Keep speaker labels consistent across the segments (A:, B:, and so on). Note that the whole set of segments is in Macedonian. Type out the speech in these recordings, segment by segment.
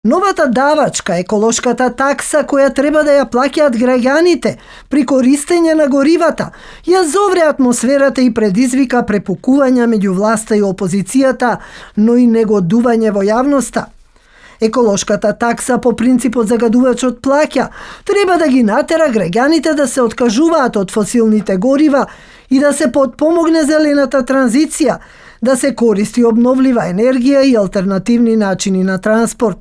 A: Новата давачка, еколошката такса која треба да ја плаќаат граѓаните при користење на горивата, ја зовре атмосферата и предизвика препукувања меѓу власта и опозицијата, но и негодување во јавноста. Еколошката такса по принципот загадувачот плаќа треба да ги натера граѓаните да се откажуваат од фосилните горива и да се потпомогне зелената транзиција, да се користи обновлива енергија и алтернативни начини на транспорт.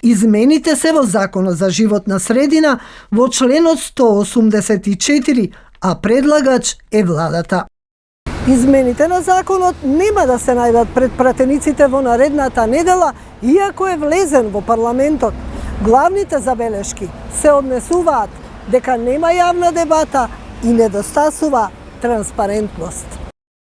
A: Измените се во Законот за животна средина во членот 184, а предлагач е владата. Измените на законот нема да се најдат пред пратениците во наредната недела, иако е влезен во парламентот. Главните забелешки се однесуваат дека нема јавна дебата и недостасува транспарентност.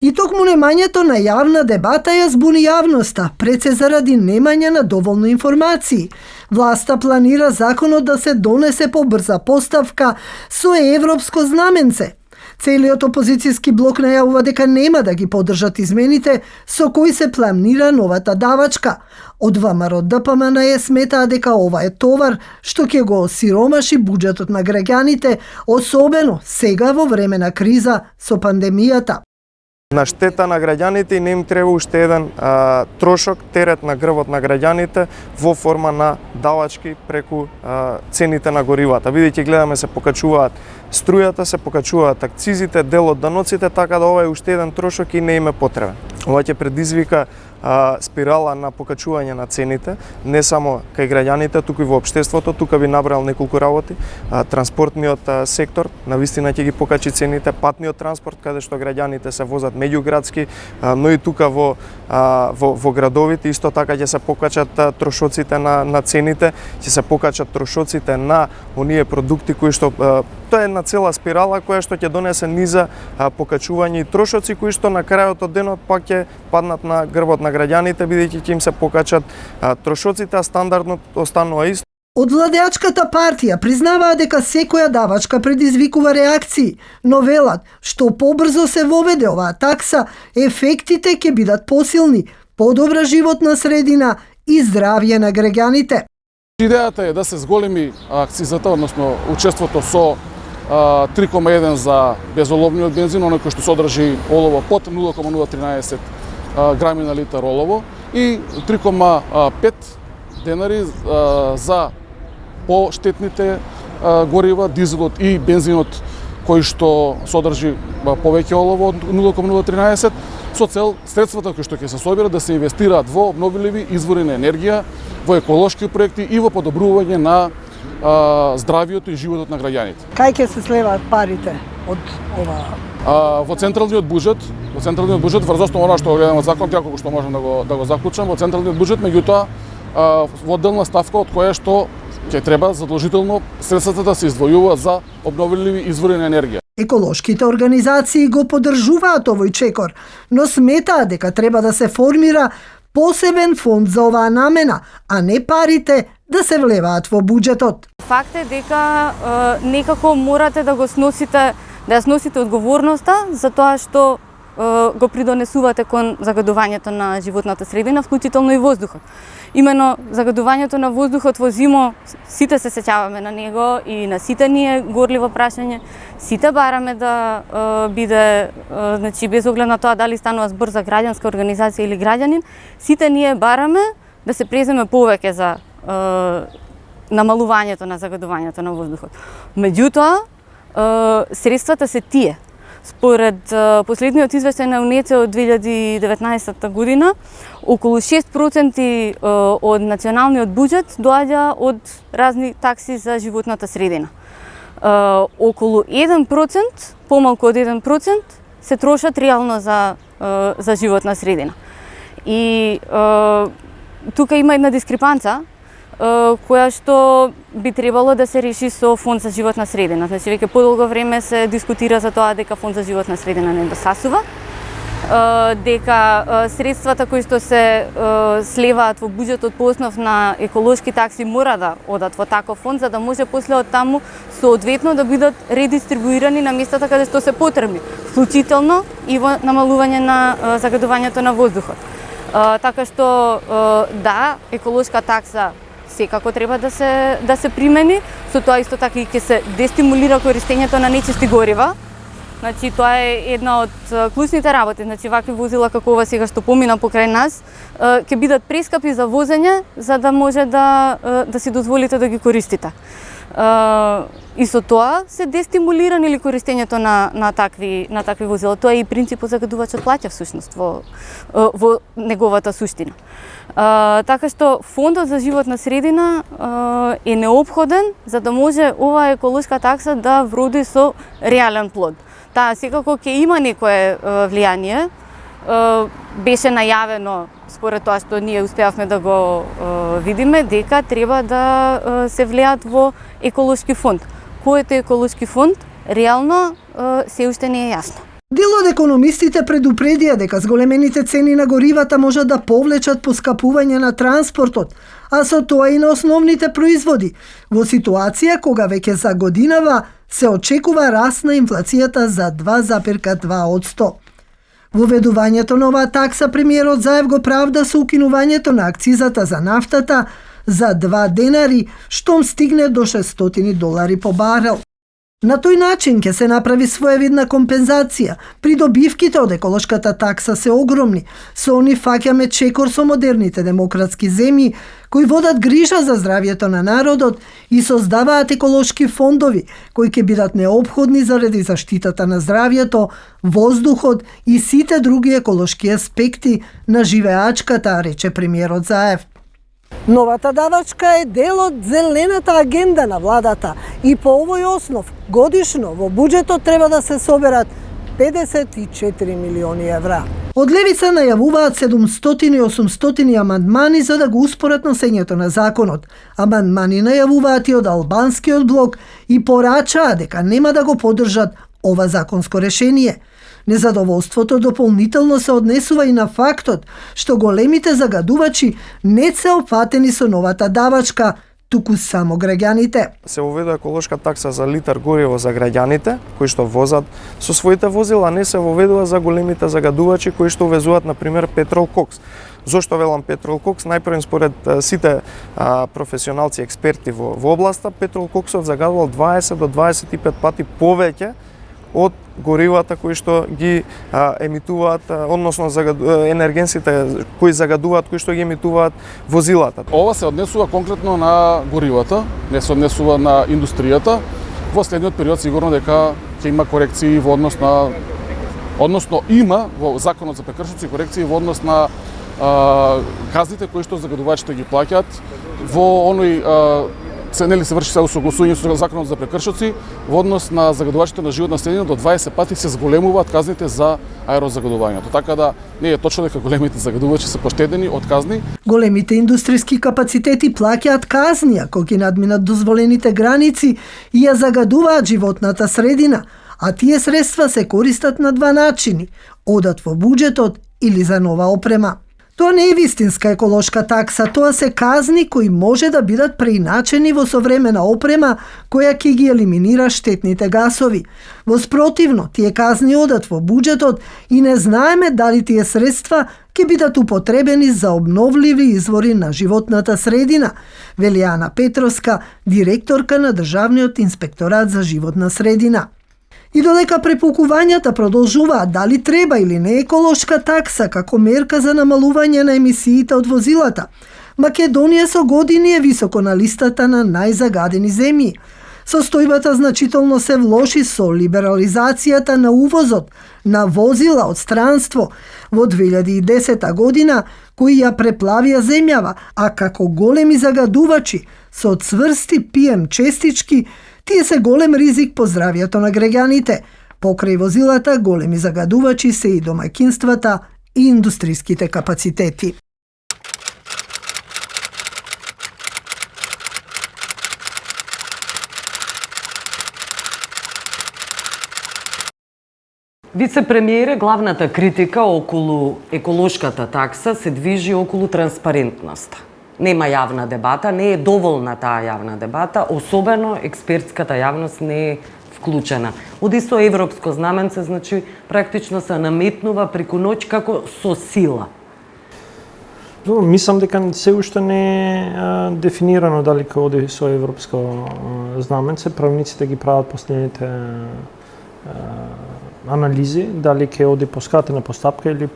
A: И токму немањето на јавна дебата ја збуни јавноста, пред се заради немање на доволно информации. Власта планира законот да се донесе по брза поставка со европско знаменце. Целиот опозицијски блок најавува дека нема да ги поддржат измените со кои се планира новата давачка. Од ВМРО ДПМН сметаа дека ова е товар што ќе го осиромаши буџетот на граѓаните, особено сега во време на криза со пандемијата.
B: На штета на граѓаните и не им треба уште еден трошок, терет на грбот на граѓаните во форма на давачки преку цените на горивата. Видите, гледаме се покачуваат струјата, се покачуваат акцизите, дел од даноците, така да ова е уште еден трошок и не им е потребен. Ова ќе предизвика спирала на покачување на цените, не само кај граѓаните, туку и во општеството. Тука би набрал неколку работи. Транспортниот сектор навистина ќе ги покачи цените, патниот транспорт каде што граѓаните се возат меѓуградски, но и тука во градовите исто така ќе се покачат трошоците на цените, ќе се покачат трошоците на оние продукти кои што тоа е една цела спирала која што ќе донесе низа покачување и трошоци кои што на крајот од денот пак ќе паднат на грбот на граѓаните, бидејќи ќе им се покачат трошоците, а стандардно останува исто.
A: Од владеачката партија признаваа дека секоја давачка предизвикува реакции, но велат што побрзо се воведе оваа такса, ефектите ќе бидат посилни, подобра животна средина и здравје на граѓаните.
C: Идејата е да се зголеми акцизата, односно учеството со 3,1 за безоловниот бензин, оној кој што содржи олово под 0,013 грами на литар олово и 3,5 денари за поштетните горива, дизелот и бензинот кој што содржи повеќе олово од 0,013 со цел средствата кои што ќе се соберат да се инвестираат во обновливи извори на енергија, во еколошки проекти и во подобрување на здравието и животот на граѓаните.
A: Кај ќе се слеваат парите од ова?
C: Во централниот буџет, врз основа на што го гледаме закон, како што можам да го заклучам, во централниот буџет, меѓутоа во одделна ставка од која што ќе треба задолжително средствата да се издвојуваат за обновливи извори на енергија.
A: Еколошките организации го поддржуваат овој чекор, но сметаат дека треба да се формира посебен фонд за оваа намена, а не парите да се влеваат во буџетот.
D: Факт е дека некако морате да го сносите, да ја сносите одговорноста за тоа што го придонесувате кон загадувањето на животната средина, вклучително и воздухот. Имено загадувањето на воздухот во зимо, сите се сеќаваме на него и на сите ние горливо прашање, сите бараме да биде, значи без оглед на тоа дали станува збор за граѓанска организација или граѓанин, сите ние бараме да се преземе повеќе за намалувањето на загадувањето на воздухот. Меѓутоа, средствата се тие. Според последниот извештај на УНЕЦЕ од 2019 година, околу 6% од националниот буџет доаѓа од разни такси за животната средина. Околу 1%, помалку од 1%, се трошат реално за животна средина. И тука има една дискрепанца, која што би требало да се реши со фонд за животна средина. Значи, веќе подолго време се дискутира за тоа дека фонд за животна средина недостасува, дека средствата кои што се слеваат во буџетот по основ на еколошки такси мора да одат во таков фонд, за да може после од таму соодветно да бидат редистрибуирани на местата каде што се потребни, вклучително и во намалување на загадувањето на воздухот. Така што да, еколошка такса секако треба да се примени, со тоа исто така и ќе се дестимулира користењето на нечисти горива. Значи тоа е една од клучните работи, значи вакви возила како ова сега што помина покрај нас, ќе бидат прескапи за возење за да може да си дозволите да ги користите. И со тоа се дестимулира или користењето на такви возила. Тоа е и принципот загадувачот плаќа всушност во неговата суштина. Така што фондот за животна средина е неопходен за да може оваа еколошка такса да вроди со реален плод. Таа секако ќе има некое влијание. Беше најавено, според тоа што ние успеавме да го видиме, дека треба да се влеат во еколошки фонд. Кој е тој еколошки фонд, реално се уште не е јасно.
A: Дел од економистите предупредија дека зголемените цени на горивата можат да повлечат поскапување на транспортот, а со тоа и на основните производи, во ситуација кога веќе за годинава се очекува раст на инфлацијата за 2,2%. Воведувањето на оваа такса премиерот Заев го правда со укинувањето на акцизата за нафтата за 2 денари, штом стигне до $600 по барел. На тој начин ќе се направи своевидна компензација. Придобивките од еколошката такса се огромни. Со они фаќаме чекор со модерните демократски земји кои водат грижа за здравјето на народот и создаваат еколошки фондови кои ќе бидат неопходни заради заштитата на здравјето, воздухот и сите други еколошки аспекти на живеачката, рече премиерот Заев. Новата давачка е дел од зелената агенда на владата и по овој основ годишно во буџетот треба да се соберат 54 милиони евра. Од левица најавуваат 700 и 800 амандмани за да го успорат носењето на законот. Амандмани најавуваат и од албанскиот блок и порачаа дека нема да го поддржат ова законско решение. Незадоволството дополнително се однесува и на фактот што големите загадувачи не се опфатени со новата давачка, туку само граѓаните.
B: Се уведе еколошка такса за литар гориво за граѓаните кои што возат со своите возила, не се воведува за големите загадувачи кои што увезуваат на пример петрол кокс. Зошто велам петрол кокс? Најпрво според сите професионалци експерти во областа, петрол коксов загадувал 20 до 25 пати повеќе од горивата кои што ги емитуваат, односно енергенсите кои загадуваат, кои што ги емитуваат возилата.
C: Ова се однесува конкретно на горивата, не се однесува на индустријата. Во следниот период сигурно дека ќе има корекции во однос на, односно има во законот за прекршоци корекции во однос на казните кои што загадувачите ги плаќаат во оној се врши се усогласување со законот за прекршоци во однос на загадувачите на животна средина до 20 пати се зголемуваат казните за аерозагадувањето. Така да не е точно дека големите загадувачи се поштедени од казни.
A: Големите индустријски капацитети плаќаат казни ако ги надминат дозволените граници и ја загадуваат животната средина, а тие средства се користат на два начини: одат во буџетот или за нова опрема. Тоа не е вистинска еколошка такса, тоа се казни кои може да бидат преиначени во современа опрема која ќе ги елиминира штетните гасови. Во спротивно, тие казни одат во буџетот и не знаеме дали тие средства ќе бидат употребени за обновливи извори на животната средина, вели Ана Петровска, директорка на Државниот инспекторат за животна средина. И додека препукувањата продолжуваат дали треба или не еколошка такса како мерка за намалување на емисиите од возилата, Македонија со години е високо на листата на најзагадени земји. Состојбата значително се влоши со либерализацијата на увозот на возила од странство во 2010 година, кои ја преплавија земјава, а како големи загадувачи со цврсти PM честички, тие се голем ризик по здравјето на граѓаните. Покрај возилата, големи загадувачи се и домаќинствата и индустријските капацитети.
E: Вице-премиере, главната критика околу еколошката такса се движи околу транспарентноста. Нема јавна дебата, не е доволна таа јавна дебата, особено експертската јавност не е вклучена. Од исто европско знаменце, значи, практично се наметнува преку ноќ како со сила.
F: Мислам дека се уште не е дефинирано дали ќе оди со европско знаменце. Правниците ги прават последните анализи, дали ќе оди по скратена постапка или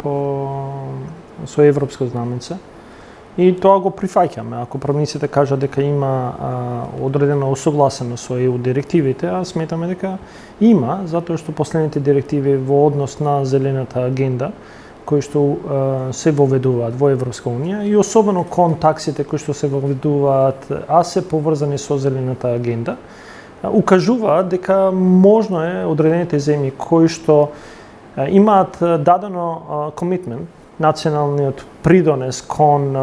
F: со европско знаменце. И тоа го прифаќаме. Ако правниците кажат дека има одредено осогласено со ЕУ директивите, а сметаме дека има, затоа што последните директиви во однос на зелената агенда кои што се воведуваат во Европска унија и особено кон таксите кои што се воведуваат, а се поврзани со зелената агенда, укажуваат дека можно е одредените земји кои што имаат дадено комитмент, националниот придонес кон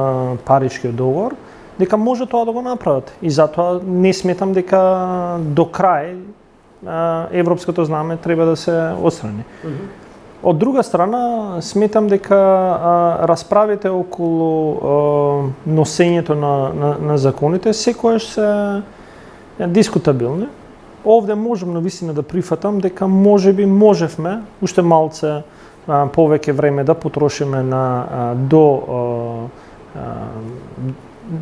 F: Паришкиот договор, дека може тоа да го направат. И затоа не сметам дека до крај европското знаме треба да се отстрани. Од друга страна, сметам дека расправите околу носењето на законите секојаш се дискутабилни. Овде можам навистина да прифатам дека можеби можевме уште малце повеќе време да потрошиме до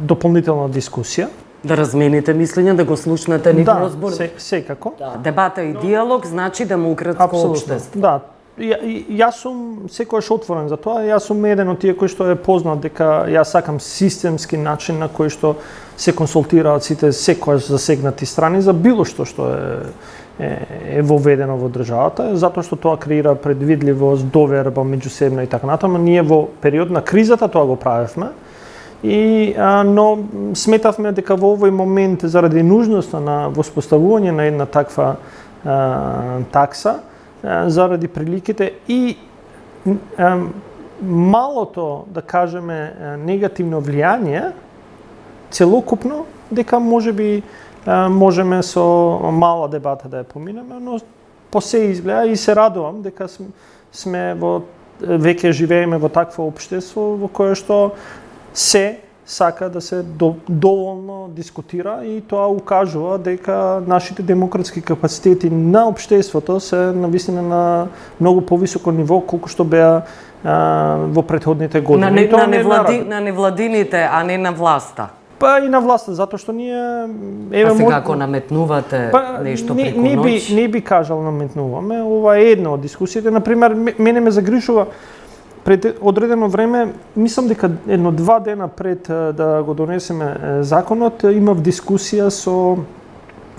F: дополнителна дискусија.
E: Да размените мислења, да го слушнете нивно разбор.
F: Секако.
E: Да, дебата и диалог значи демократско општество.
F: Да. Јас сум секојаш отворен за тоа. Јас сум еден од тие кои што е познат дека јас сакам системски начин на кој што се консултираат сите секојаш засегнати страни за било што е воведено во државата, затоа што тоа креира предвидливост, доверба меѓусебна и така натаму. Ние во период на кризата тоа го правевме. Но сметавме дека во овој момент заради нужноста на воспоставување на една таква такса, заради приликите и малото, да кажеме, негативно влијание, целокупно, дека можеби можеме со мала дебата да ја поминеме, но по се изгледа и се радувам дека сме веќе живееме во такво општество во кое што се сака да се доволно дискутира и тоа укажува дека нашите демократски капацитети на општеството се навистина на многу повисоко ниво колку што беа во претходните години.
E: На невладините, а не на власта.
F: Па и на власта, затоа што ние
E: сега ако наметнувате нешто преку ноќ.
F: Не би кажал наметнуваме, ова е една од дискусиите. Например, мене ме загрижува пред одредено време, мислам дека 1-2 дена пред да го донесеме законот, имав дискусија со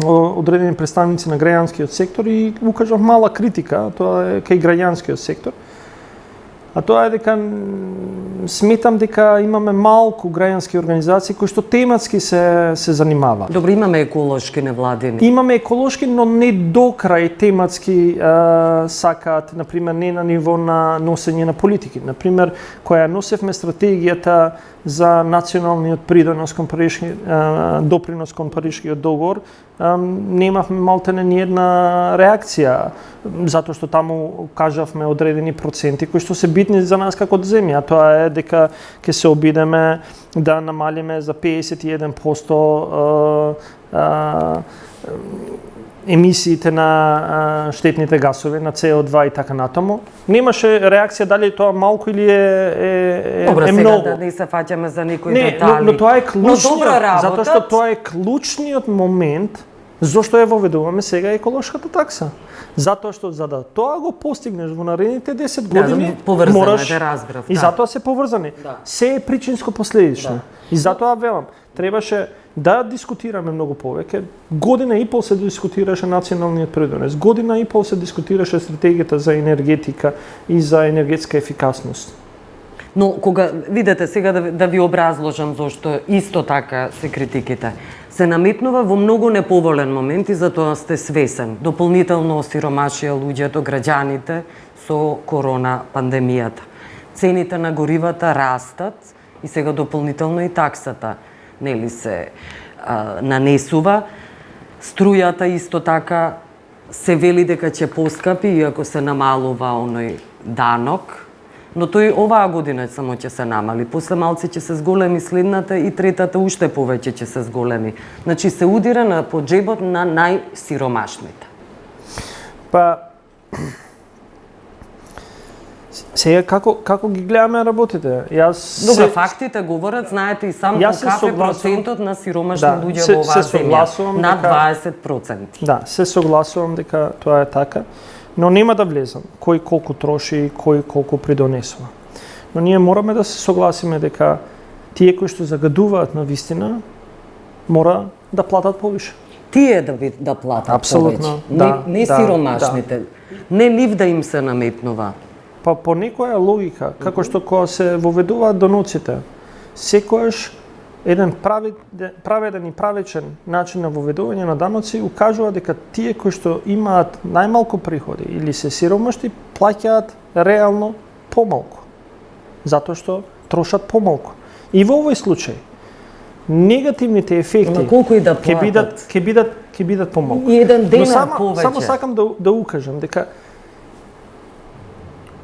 F: одредени представници на граѓанскиот сектор и укажав мала критика, тоа е кај граѓанскиот сектор. А тоа е дека сметам дека имаме малку граѓански организации кои што тематски се занимаваат.
E: Добро, имаме еколошки невладини.
F: Имаме еколошки, но не до крај тематски сакаат, например, не на ниво на носење на политики. Например, која носевме стратегијата за националниот придонос кон допринос кон Паришкиот договор, немавме малтене ни една реакција, затоа што таму кажавме одредени проценти кои што се битни за нас како земја. Тоа е дека ќе се обидеме да намалиме за 51% емисиите на штетните гасови, на CO2 и така натаму. Немаше реакција дали тоа малку или е
E: Добра,
F: многу.
E: Сега да не се фаќаме за некои детали.
F: Но тоа е клучниот,
E: затоа
F: што тоа е клучниот момент зошто ја воведуваме сега еколошката такса. Затоа што за да тоа го постигнеш во наредните 10 години, мораш
E: да разбрав.
F: И затоа се поврзани.
E: Да.
F: Се е причинско последично. И затоа велам, требаше да дискутираме многу повеќе. Година и пол се дискутираше националниот придонес. Година и пол се дискутираше стратегијата за енергетика и за енергетска ефикасност.
E: Но кога видете сега да ви образложам зошто исто така се критиките. Се наметнува во многу неповолен момент и затоа сте свесен. Дополнително осиромашија луѓето, граѓаните со корона пандемијата. Цените на горивата растат и сега дополнително и таксата нели се нанесува. Струјата исто така се вели дека ќе поскапи иако се намалува оној данок. Но тој оваа година само ќе се намали, после малце ќе се зголеми следната и третата уште повеќе ќе се зголеми. Значи се удира по џебот на најсиромашните.
F: Па Сега како ги гледаме работите?
E: Добро, фактите говорат, знаете и сам колкав е процентот на сиромашни луѓе во оваа земја. Над 20%.
F: Да, се согласувам дека тоа е така, но нема да влезам кој колку троши, кој колку придонесува. Но ние мораме да се согласиме дека тие кои што загадуваат на вистина мора да платат повише.
E: Тие да платат
F: Апсолутно,
E: повеќе. Не сиромашните. Не нив да им се наметнува.
F: Па по некоја логика, како што кога се воведуваат доноците, секојаш еден праведен и правечен начин на воведување на даноци укажува дека тие кои што имаат најмалку приходи или се сиромашни плаќаат реално помалку, затоа што трошат помалку. И во овој случај негативните ефекти ќе бидат помалку.
E: И еден денар повеќе.
F: Само сакам да укажам дека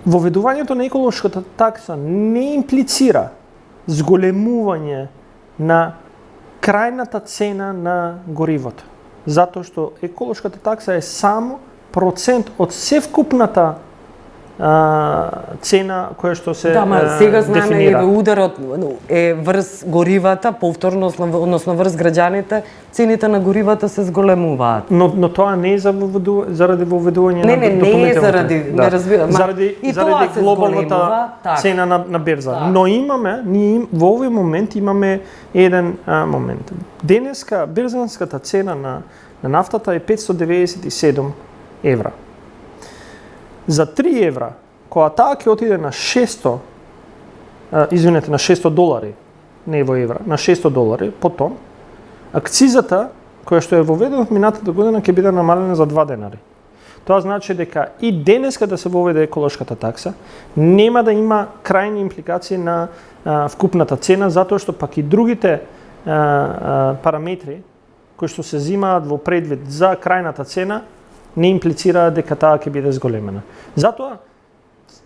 F: воведувањето на еколошката такса не имплицира зголемување на крајната цена на горивото. Затоа што еколошката такса е само процент од севкупната цена која што се
E: ма сега знаеме
F: дефинира.
E: Ударот е врз горивата, повторно, односно врз граѓаните, цените на горивата се зголемуваат.
F: Но тоа не е заради воведување на допълнителните.
E: Не е заради, не разбирам.
F: Заради глобалната цена на берза. Но ние во овој момент имаме еден момент. Денеска берзанската цена на нафтата е 597 евра. За 3 евра, кога таа ќе отиде на 600, на 600 долари, не во евра, на 600 долари по тон, акцизата која што е воведена минатата година ќе биде намалена за 2 денари. Тоа значи дека и денеска да се воведе еколошката такса, нема да има крајни импликации на вкупната цена, затоа што пак и другите параметри кои што се земаат во предвид за крајната цена не имплицира дека таа ќе биде зголемена. Затоа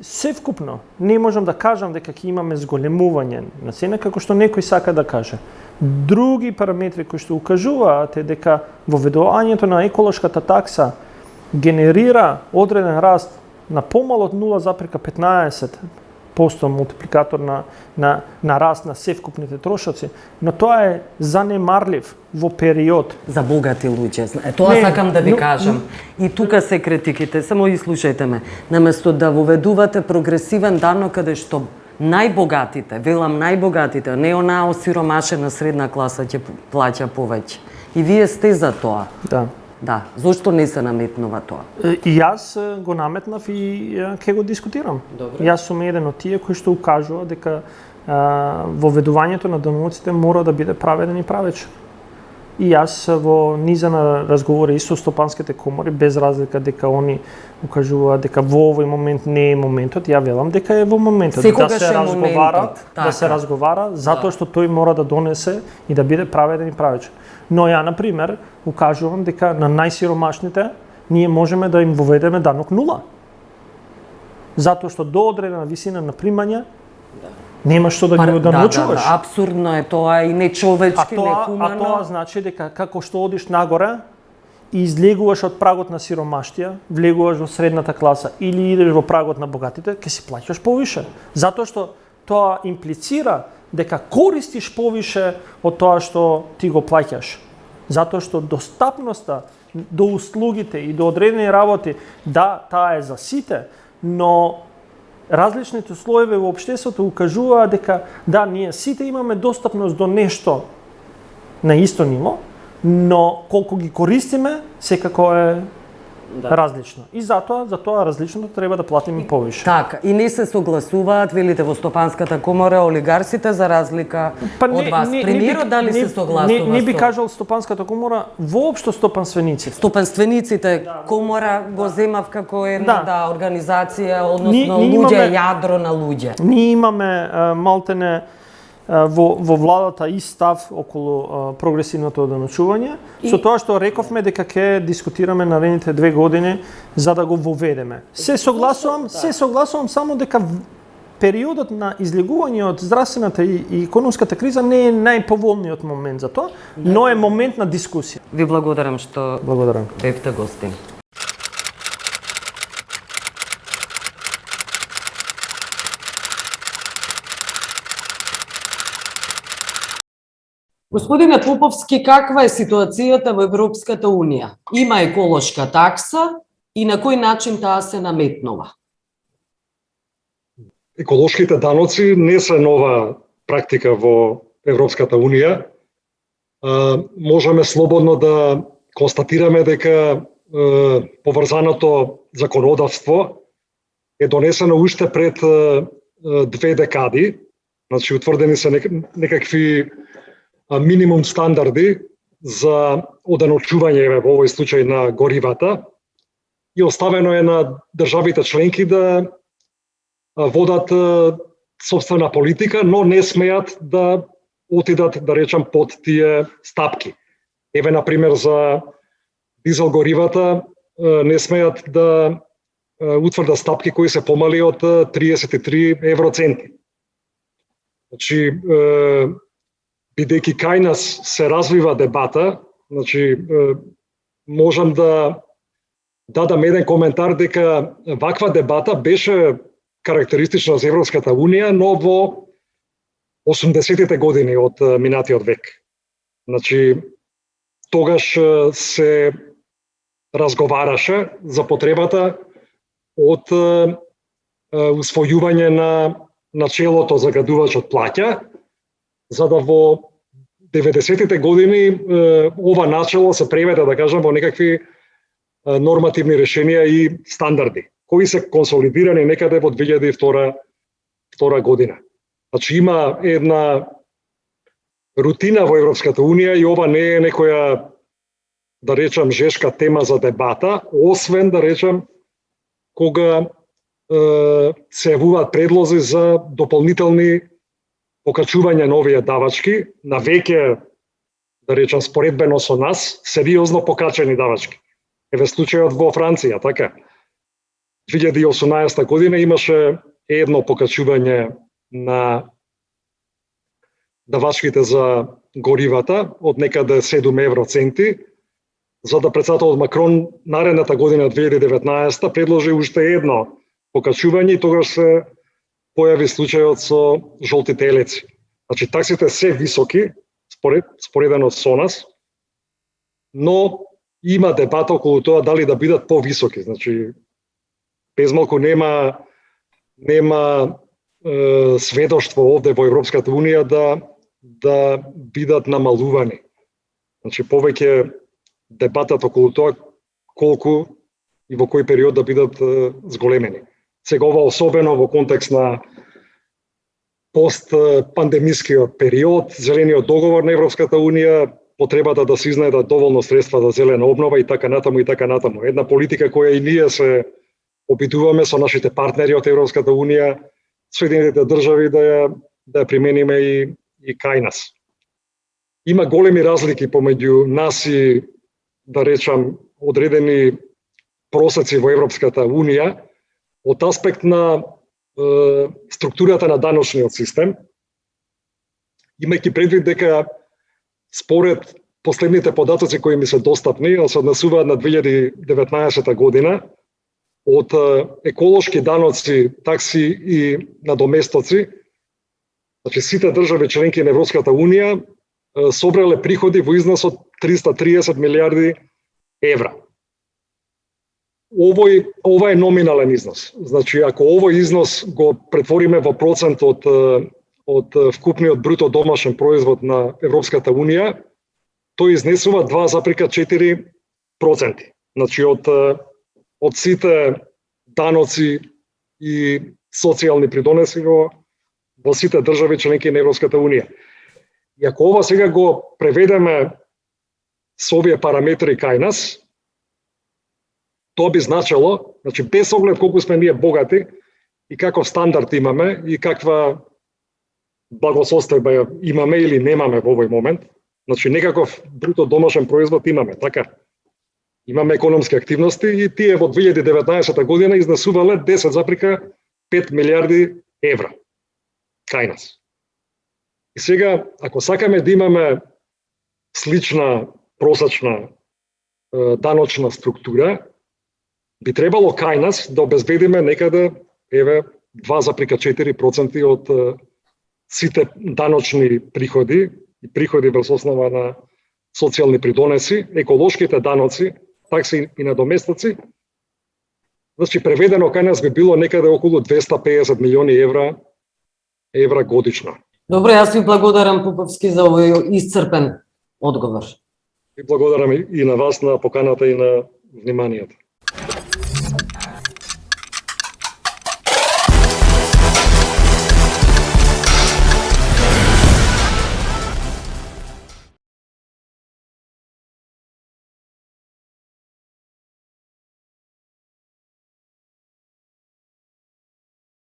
F: севкупно не можам да кажам дека ќе имаме зголемување на цена како што некој сака да каже. Други параметри кои што укажуваат е дека воведувањето на еколошката такса генерира одреден раст на помало од 0,15% мултипликатор на раст на севкупните трошоци, но тоа е занемарлив во период.
E: За богати луѓе. Тоа сакам да ви кажам. И тука се критиките, само и слушајте ме. Наместо да воведувате прогресивен данок каде што најбогатите, велам најбогатите, не онаа осиромашена средна класа ќе плаќа повеќе. И вие сте за тоа. Да, зошто не се наметнува тоа?
F: И јас го наметнав и ќе го дискутирам.
E: Добре.
F: Јас сум еден од тие кои што укажува дека воведувањето на доноците мора да биде праведен и правечен. И јас во низа на разговори и со стопанските комори, без разлика дека они укажуваат дека во овој момент не е моментот, ја велам дека е во моментот.
E: Секогаш е моментот.
F: Да се разговара, затоа што тој мора да донесе и да биде праведен и правечен. Но ја, например, укажувам дека на најсиромашните ние можеме да им воведеме данок нула. Затоа што до одредена висина на примања нема што да ги научуваш.
E: Да, апсурдно е тоа и нечовечки, нехумано.
F: А тоа значи дека како што одиш нагоре и излегуваш од прагот на сиромаштија, влегуваш во средната класа или идеш во прагот на богатите, ќе си плаќаш повише. Затоа што тоа имплицира дека користиш повише од тоа што ти го плаќаш. Затоа што достапноста до услугите и до одредени работи, да, таа е за сите, но различните слоеви во општеството укажуваат дека да, ние сите имаме достапност до нешто на исто ниво, но колку ги користиме, секако е различно. И затоа различното треба да платиме повише.
E: Така, и не се согласуваат, велите во Стопанската комора, олигарсите за разлика од вас. Премиерот дали се согласува?
F: Не би кажал Стопанската комора, воопшто стопанствениците.
E: Стопанствениците, комора го земав како една организација, односно луѓе, јадро на луѓе.
F: Ние имаме малтене во владата и став околу прогресивното одоночување, со тоа што рековме дека ќе дискутираме наредните 2 години за да го воведеме. Се согласувам само дека периодот на излегување од здравствената и економската криза не е најповолниот момент за тоа, но е момент на дискусија.
E: Ви благодарам што бевте гостин. Господине Поповски, каква е ситуацијата во Европската Унија? Има еколошка такса и на кој начин таа се наметнува?
G: Еколошките даноци не се нова практика во Европската Унија. Можеме слободно да констатираме дека поврзаното законодавство е донесено уште пред 2 декади. Значи, утврдени се некакви минимум стандарди за оденочување во овој случај на горивата и оставено е на државите членки да водат собствена политика, но не смеат да отидат, да речам, под тие стапки. Еве, например, за дизел горивата не смеат да утврдат стапки кои се помали од 33 евроценти. Значи, бидејќи кај нас се развива дебата, значи, можам да дадам еден коментар дека ваква дебата беше карактеристична за Европската Унија, но во 80-тите години од минатиот век. Значи, тогаш се разговараше за потребата од усвојување на начелото загадувачот плаќа, за да во 90-тите години ова начело се преведе, да кажам, во некакви нормативни решенија и стандарди, кои се консолидирани некаде во 2002 година. Значи, има една рутина во Европската Унија и ова не е некоја, да речам, жешка тема за дебата, освен, да речам, кога се јавуваат предлози за дополнителни покачување на овие давачки, на веќе, да речам, споредбено со нас, сериозно покачени давачки. Еве случајот во Франција, така. 2018 година имаше едно покачување на давачките за горивата од некаде 7 евроценти, за да председателот Макрон наредната година 2019 предложи уште едно покачување и тогаш се појави случајот со жолтите елеци. Значи, таксите се високи, споредено со нас, но има дебата околу тоа дали да бидат повисоки. Значи, безмалку нема сведоштво овде во Европската Унија да бидат намалувани. Значи, повеќе дебатат околу тоа колку и во кој период да бидат зголемени. Сега ова особено во контекст на постпандемискиот период, зелениот договор на Европската Унија, потребата да се изнајдат доволно средства за зелена обнова и така натаму и така натаму. Една политика која и ние се опитуваме со нашите партнери од Европската Унија, Соединетите држави да ја примениме и кај нас. Има големи разлики помеѓу нас и, да речам, одредени просеци во Европската Унија од аспект на структурата на даночниот систем, имајќи предвид дека според последните податоци кои ми се достапни, се однесуваат на 2019 година, од еколошки даноци, такси и надоместоци, значи сите држави членки на Европската Унија собрале приходи во износ од 330 милиарди евра. Ова е номинален износ. Значи, ако овој износ го претвориме во процент од вкупниот бруто домашен производ на Европската Унија, тој изнесува 2,4%. Значи, од сите даноци и социјални придонеси во сите држави членки на Европската Унија. И ако ова сега го преведеме со овие параметри кај нас, тоа би значело, значи без оглед колку сме ние богати и каков стандард имаме и каква благосостојба имаме или немаме во овој момент, значи некаков бруто домашен производ имаме, така? Имаме економски активности и тие во 2019 година изнесувале 10,5 милиарди евра кај нас. И сега, ако сакаме да имаме слична просечна даночна структура, би требало кај нас да обезбедиме некаде 2,4% од сите даночни приходи и приходи врз основа на социјални придонеси, еколошките даноци, такси и надоместоци, значи преведено кај нас би било некаде околу 250 милиони евра годишно.
E: Добро, јас ви благодарам, Поповски, за овој исцрпен одговор.
G: И благодарам и на вас на поканата и на вниманието.